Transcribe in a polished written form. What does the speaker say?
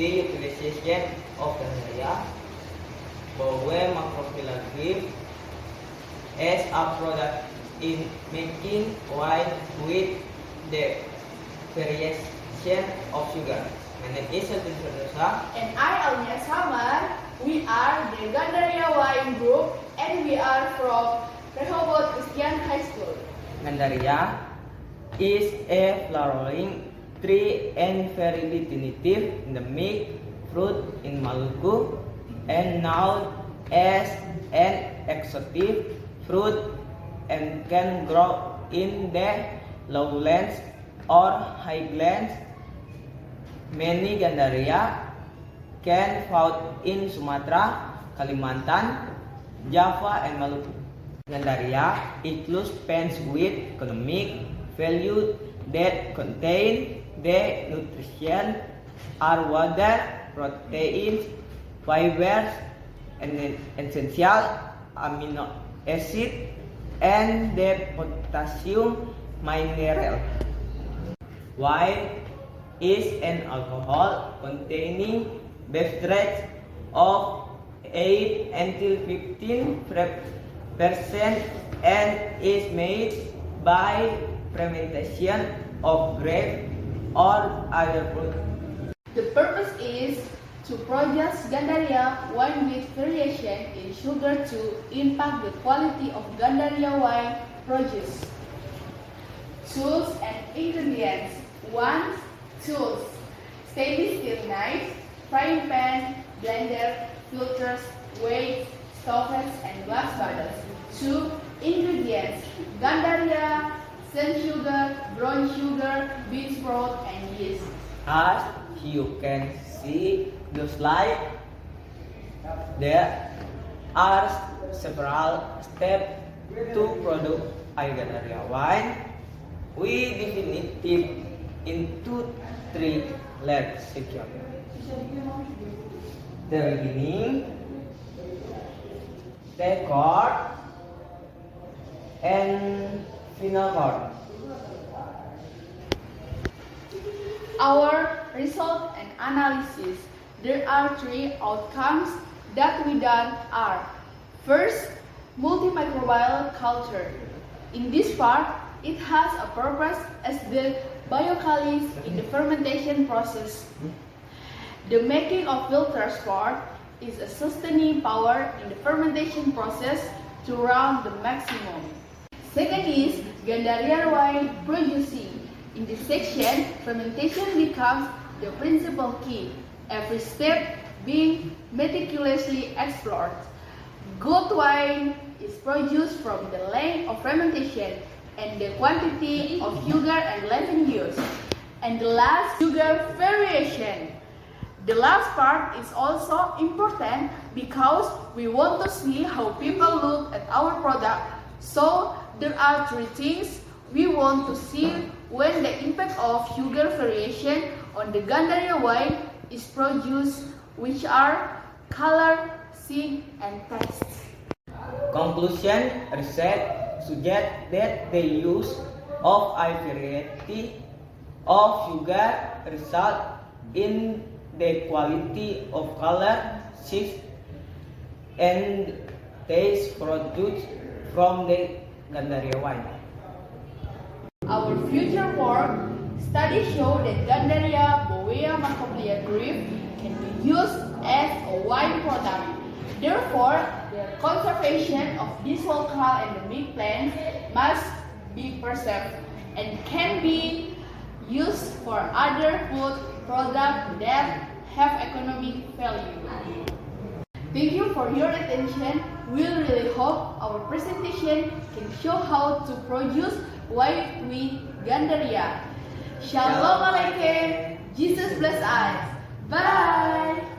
the utilization of Gandaria Bowe macrophylla as a product in making wine with the variation of sugar. My name is Sultan Ferdosa. And I, Almia Samar. We are the Gandaria Wine Group and we are from Rehoboth Christian High School. Gandaria is a flowering tree and very diminutive endemic fruit in Maluku and known as an exotic fruit and can grow in the lowlands or highlands. Many Gandaria can found in Sumatra, Kalimantan, Java, and Maluku. Gandaria includes plants with economic value that contain the nutrition are water, proteins, fibers, and essential amino acid, and the potassium mineral. Wine is an alcohol containing beverages of 8 until 15% and is made by fermentation of grape or other fruit. The purpose is to produce Gandaria wine with variation in sugar to impact the quality of Gandaria wine produced. Tools and ingredients. 1. Tools: stainless steel knife, frying pan, blender, filters, weights, stoppers, and glass bottles. 2. Ingredients: Gandaria, cane sugar, brown sugar, bean sprout, and yeast. As you can see the slide, there are several steps to produce Gandaria wine. We divide it into 3 large sections. The beginning, the chord, and final chord. Our result and analysis. There are 3 outcomes that we done are: first, multimicrobial culture. In this part, it has a purpose as the biocatalyst in the fermentation process. The making of filters part is a sustaining power in the fermentation process to run the maximum. Second is Gandaria wine producing. In this section, fermentation becomes the principal key, every step being meticulously explored. Good wine is produced from the length of fermentation and the quantity of sugar and leaven used. And the last, sugar variation. The last part is also important because we want to see how people look at our product. So there are 3 things we want to see when the impact of sugar variation on the Gandaria wine is produced, which are color, scent, and taste. Conclusion: research suggests that the use of a variety of sugar results in the quality of color, shape, and taste produced from the Gandaria wine. Our future work studies show that Gandaria Bowe macrophylla grape can be used as a wine product. Therefore, the conservation of this local endemic plant must be preserved and can be used for other food products that have economic value. Thank you for your attention. We really hope our presentation can show how to produce wine with Gandaria. Shalom Aleichem. Jesus bless us. Bye.